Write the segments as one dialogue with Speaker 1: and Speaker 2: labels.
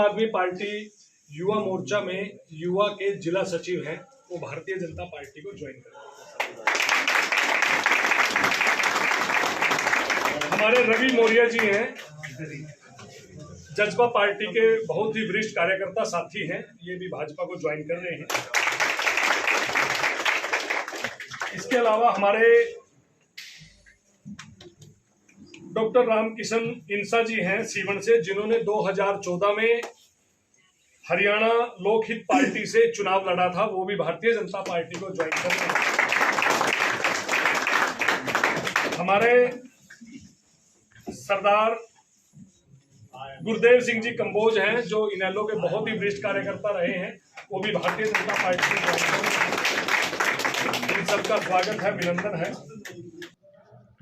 Speaker 1: आदमी पार्टी युवा मोर्चा में युवा के जिला सचिव हैं, वो भारतीय जनता पार्टी को ज्वाइन कर। हमारे रवि मौर्य जी हैं, जजपा पार्टी के बहुत ही वरिष्ठ कार्यकर्ता साथी हैं, ये भी भाजपा को ज्वाइन कर रहे हैं। इसके अलावा हमारे डॉक्टर रामकिशन इंसा जी हैं सीवन से, जिन्होंने 2014 में हरियाणा लोकहित पार्टी से चुनाव लड़ा था, वो भी भारतीय जनता पार्टी को ज्वाइन कर रहे हैं। हमारे सरदार गुरदेव सिंह जी कंबोज हैं, जो इनेलो के बहुत ही वरिष्ठ कार्यकर्ता रहे हैं, वो भी भारतीय जनता पार्टी को ज्वाइन कर रहे हैं। इन सबका स्वागत है, अभिनंदन है।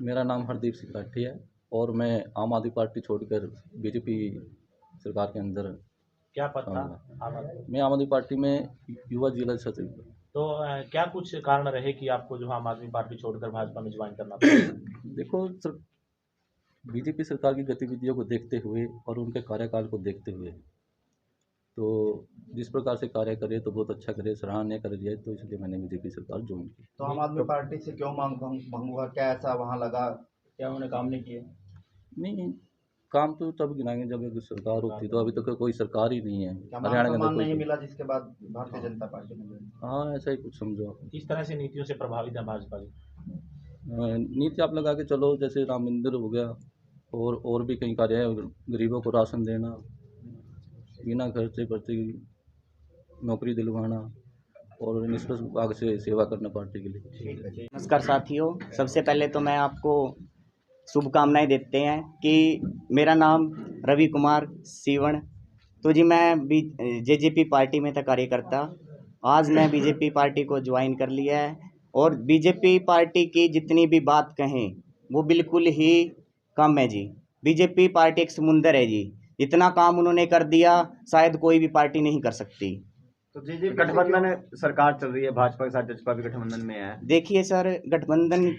Speaker 2: मेरा नाम हरदीप सिंह राठी है और मैं आम आदमी पार्टी छोड़कर बीजेपी सरकार के अंदर
Speaker 3: क्या पद था?
Speaker 2: मैं आम आदमी पार्टी में युवा जिला सचिव।
Speaker 3: तो क्या कुछ कारण रहे कि आपको जो आम आदमी पार्टी छोड़कर भाजपा में ज्वाइन करना पड़ा?
Speaker 2: देखो बीजेपी सरकार की गतिविधियों को देखते हुए और उनके कार्यकाल को देखते हुए, तो जिस प्रकार से कार्य करे तो बहुत अच्छा करे, सराहनीय कर दिया, तो इसलिए मैंने बीजेपी सरकार ज्वाइन की।
Speaker 4: तो आम आदमी पार्टी से क्यों मांग भंग हुआ? क्या ऐसा वहाँ लगा? क्या उन्होंने काम नहीं किए?
Speaker 2: नहीं, काम तो तब गिनाएंगे जब एक सरकार होती, तो अभी तक तो कोई सरकार ही नहीं है हरियाणा के अंदर।
Speaker 4: नहीं मिला जिसके बाद भारतीय जनता पार्टी ने।
Speaker 2: हाँ, ऐसा ही कुछ समझो।
Speaker 3: किस तरह से नीतियों से प्रभावित है भाजपा की?
Speaker 2: नीति आप लगा के चलो, जैसे राम मंदिर हो गया और भी कई कार्य है, गरीबों को राशन देना, बिना खर्चे भर्ती नौकरी दिलवाना और निष्पक्ष भाग से सेवा करना पार्टी के लिए।
Speaker 5: नमस्कार साथियों, सबसे पहले तो मैं आपको शुभकामनाएं देते हैं कि मेरा नाम रवि कुमार सीवण, तो जी मैं जेजेपी पार्टी में था कार्यकर्ता। आज मैं बीजेपी पार्टी को ज्वाइन कर लिया है और बीजेपी पार्टी की जितनी भी बात कहें वो बिल्कुल ही कम है जी। बीजेपी पार्टी एक समुंदर है जी, जितना काम उन्होंने कर दिया शायद कोई भी पार्टी नहीं कर सकती।
Speaker 4: तो गठबंधन सरकार चल रही है, भाजपा के साथ जजपा भी गठबंधन में है।
Speaker 5: देखिए सर, गठबंधन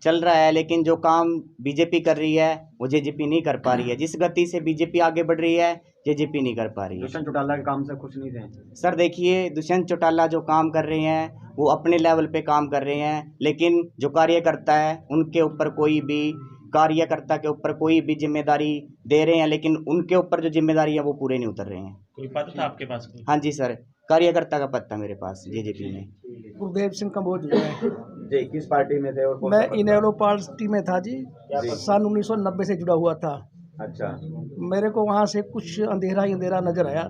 Speaker 5: चल रहा है लेकिन जो काम बीजेपी कर रही है वो जेजेपी नहीं कर पा रही है। जिस गति से बीजेपी आगे बढ़ रही है जेजेपी नहीं कर पा रही है।
Speaker 4: दुष्यंत चौटाला के काम से खुश नहीं थे
Speaker 5: सर? देखिए, दुष्यंत चौटाला जो काम कर रहे हैं वो अपने लेवल पे काम कर रहे हैं, लेकिन जो कार्यकर्ता है उनके ऊपर कोई भी कार्यकर्ता के ऊपर कोई भी जिम्मेदारी दे रहे हैं, लेकिन उनके ऊपर जो जिम्मेदारी है वो पूरे नहीं उतर रहे हैं।
Speaker 3: कोई पद था आपके पास?
Speaker 5: हाँ जी सर, कार्यकर्ता का पद था मेरे पास जेजेपी में।
Speaker 6: गुरदेव सिंह कंबोज
Speaker 4: जी, किस पार्टी में थे? और
Speaker 6: मैं इनेलो पार्टी में था जी, सन 1990 से जुड़ा हुआ था।
Speaker 4: अच्छा।
Speaker 6: मेरे को वहाँ से कुछ अंधेरा ही अंधेरा नजर आया,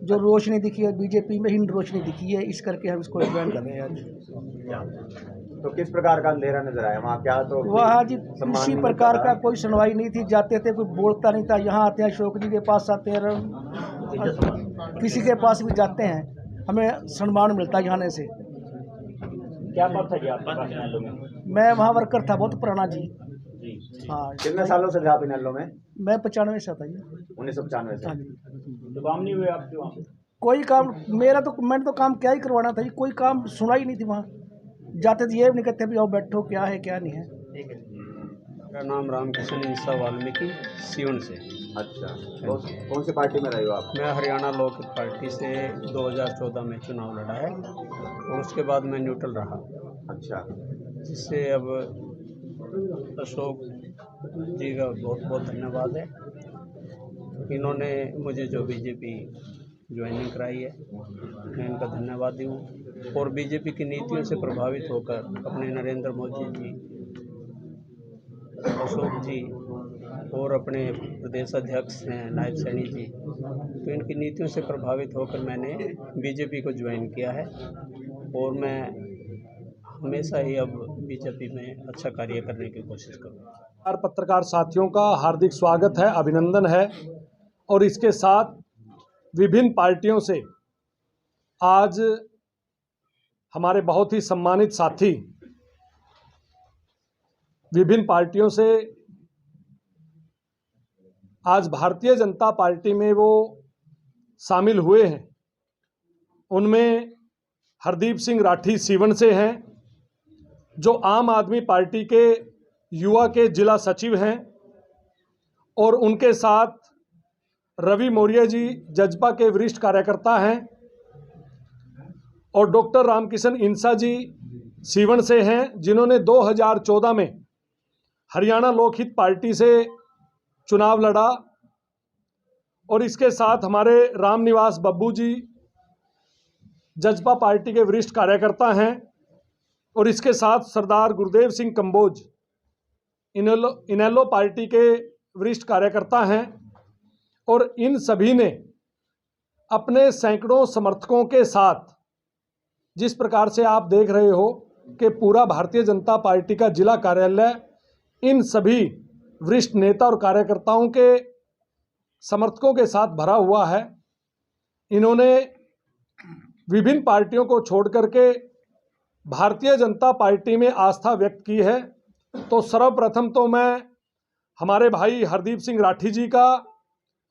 Speaker 6: जो रोशनी दिखी है बीजेपी में ही रोशनी दिखी है, इस करके हम इसको ज्वाइन कर रहे हैं आज।
Speaker 4: तो किस प्रकार का अंधेरा नजर आया वहाँ? क्या तो
Speaker 6: वहाँ जी किसी प्रकार का कोई सुनवाई नहीं थी, जाते थे कोई बोलता नहीं था। यहाँ आते हैं अशोक जी के पास आते हैं, किसी के पास भी जाते हैं, हमें सम्मान मिलता है यहाँ से।
Speaker 3: क्या पद था जी आपके पास इनेलो में?
Speaker 6: मैं वहाँ वर्कर था, बहुत पुराना जी। हाँ।
Speaker 4: कितने सालों से थे आप इनेलो में?
Speaker 6: मैं 95 से था जी।
Speaker 4: 1995 से।
Speaker 6: हाँ जी।
Speaker 3: तो काम नहीं हुए आपके वहाँ?
Speaker 6: कोई काम मैंने तो काम क्या ही करवाना था जी, कोई काम सुना ही नहीं थी वहाँ। जाते थे ये भी नहीं कहते भी आओ बैठो, क्या है क्या नहीं है।
Speaker 7: मेरा नाम रामकिशन इंसा वाल्मीकि सीवन से।
Speaker 4: अच्छा, कौन सी पार्टी में रहे हो आप?
Speaker 7: मैं हरियाणा लोक पार्टी से 2014 में चुनाव लड़ा है और उसके बाद मैं न्यूट्रल रहा।
Speaker 4: अच्छा।
Speaker 7: जिससे अब अशोक जी का बहुत बहुत धन्यवाद है, इन्होंने मुझे जो बीजेपी ज्वाइनिंग कराई है, मैं इनका धन्यवादी हूँ। और बीजेपी की नीतियों से प्रभावित होकर अपने नरेंद्र मोदी जी, अशोक जी और अपने प्रदेश अध्यक्ष हैं नायब सैनी जी, तो इनकी नीतियों से प्रभावित होकर मैंने बीजेपी को ज्वाइन किया है और मैं हमेशा ही अब बीजेपी में अच्छा कार्य करने की कोशिश करूँगा।
Speaker 1: पत्रकार साथियों का हार्दिक स्वागत है, अभिनंदन है। और इसके साथ विभिन्न पार्टियों से आज हमारे बहुत ही सम्मानित साथी विभिन्न पार्टियों से आज भारतीय जनता पार्टी में वो शामिल हुए हैं। उनमें हरदीप सिंह राठी सीवन से हैं, जो आम आदमी पार्टी के युवा के जिला सचिव हैं, और उनके साथ रवि मौर्य जी जजपा के वरिष्ठ कार्यकर्ता हैं और डॉक्टर रामकिशन इंसा जी सीवन से हैं, जिन्होंने 2014 में हरियाणा लोकहित पार्टी से चुनाव लड़ा। और इसके साथ हमारे रामनिवास बब्बू जी जजपा पार्टी के वरिष्ठ कार्यकर्ता हैं और इसके साथ सरदार गुरदेव सिंह कंबोज इनेलो पार्टी के वरिष्ठ कार्यकर्ता हैं। और इन सभी ने अपने सैकड़ों समर्थकों के साथ, जिस प्रकार से आप देख रहे हो कि पूरा भारतीय जनता पार्टी का जिला कार्यालय इन सभी वरिष्ठ नेता और कार्यकर्ताओं के समर्थकों के साथ भरा हुआ है। इन्होंने विभिन्न पार्टियों को छोड़ करके भारतीय जनता पार्टी में आस्था व्यक्त की है। तो सर्वप्रथम तो मैं हमारे भाई हरदीप सिंह राठी जी का,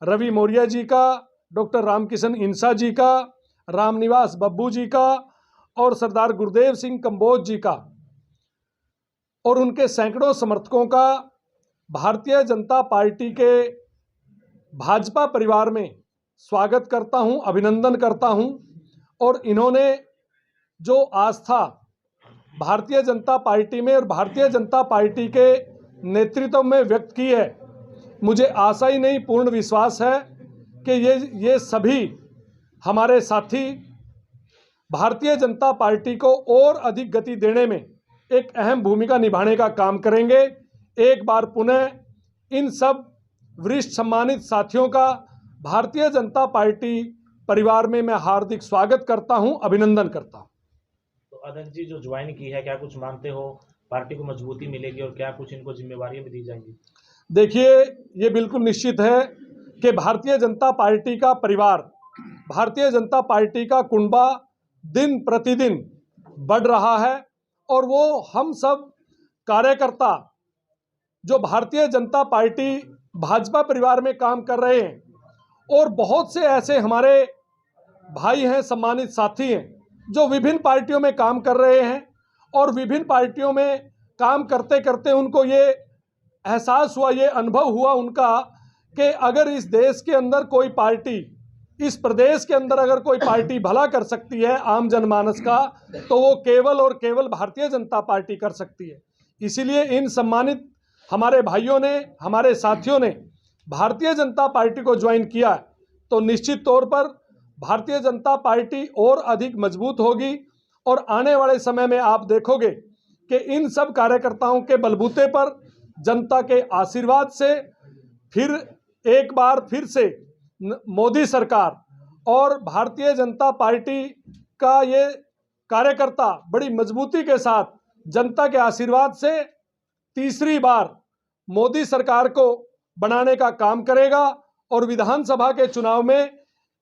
Speaker 1: रवि मौर्य जी का, डॉक्टर रामकिशन इंसा जी का, रामनिवास बब्बू जी का और सरदार गुरदेव सिंह कंबोज जी का और उनके सैकड़ों समर्थकों का भारतीय जनता पार्टी के भाजपा परिवार में स्वागत करता हूं, अभिनंदन करता हूं। और इन्होंने जो आस्था भारतीय जनता पार्टी में और भारतीय जनता पार्टी के नेतृत्व में व्यक्त की है, मुझे आशा ही नहीं पूर्ण विश्वास है कि ये सभी हमारे साथी भारतीय जनता पार्टी को और अधिक गति देने में एक अहम भूमिका निभाने का काम करेंगे। एक बार पुनः इन सब वरिष्ठ सम्मानित साथियों का भारतीय जनता पार्टी परिवार में मैं हार्दिक स्वागत करता हूं, अभिनंदन करता हूं।
Speaker 3: तो अध्यक्ष जी जो ज्वाइन की है, क्या कुछ मानते हो पार्टी को मजबूती मिलेगी और क्या कुछ इनको जिम्मेवारियां भी दी जाएंगी?
Speaker 1: देखिए, ये बिल्कुल निश्चित है कि भारतीय जनता पार्टी का परिवार, भारतीय जनता पार्टी का कुनबा दिन प्रतिदिन बढ़ रहा है और वो हम सब कार्यकर्ता जो भारतीय जनता पार्टी भाजपा परिवार में काम कर रहे हैं और बहुत से ऐसे हमारे भाई हैं, सम्मानित साथी हैं जो विभिन्न पार्टियों में काम कर रहे हैं और विभिन्न पार्टियों में काम करते करते उनको ये एहसास हुआ, ये अनुभव हुआ उनका कि अगर इस देश के अंदर कोई पार्टी, इस प्रदेश के अंदर अगर कोई पार्टी भला कर सकती है आम जनमानस का, तो वो केवल और केवल भारतीय जनता पार्टी कर सकती है। इसीलिए इन सम्मानित हमारे भाइयों ने, हमारे साथियों ने भारतीय जनता पार्टी को ज्वाइन किया है, तो निश्चित तौर पर भारतीय जनता पार्टी और अधिक मजबूत होगी। और आने वाले समय में आप देखोगे कि इन सब कार्यकर्ताओं के बलबूते पर, जनता के आशीर्वाद से फिर एक बार फिर से मोदी सरकार और भारतीय जनता पार्टी का ये कार्यकर्ता बड़ी मजबूती के साथ जनता के आशीर्वाद से तीसरी बार मोदी सरकार को बनाने का काम करेगा और विधानसभा के चुनाव में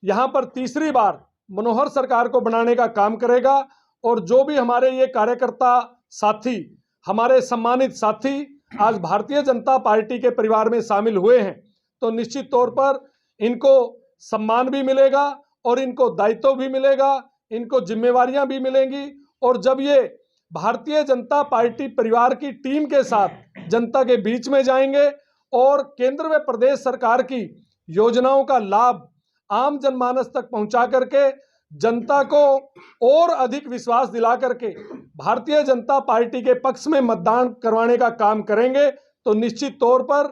Speaker 1: यहाँ पर तीसरी बार मनोहर सरकार को बनाने का काम करेगा। और जो भी हमारे ये कार्यकर्ता साथी, हमारे सम्मानित साथी आज भारतीय जनता पार्टी के परिवार में शामिल हुए हैं, तो निश्चित तौर पर इनको सम्मान भी मिलेगा और इनको दायित्व भी मिलेगा, इनको जिम्मेवारियां भी मिलेंगी। और जब ये भारतीय जनता पार्टी परिवार की टीम के साथ जनता के बीच में जाएंगे और केंद्र व प्रदेश सरकार की योजनाओं का लाभ आम जनमानस तक पहुंचा करके जनता को और अधिक विश्वास दिला करके भारतीय जनता पार्टी के पक्ष में मतदान करवाने का काम करेंगे, तो निश्चित तौर पर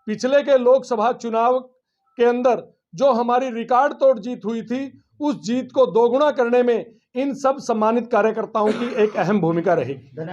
Speaker 1: पिछले के लोकसभा चुनाव के अंदर जो हमारी रिकॉर्ड तोड़ जीत हुई थी, उस जीत को दोगुना करने में इन सब सम्मानित कार्यकर्ताओं की एक अहम भूमिका रहेगी।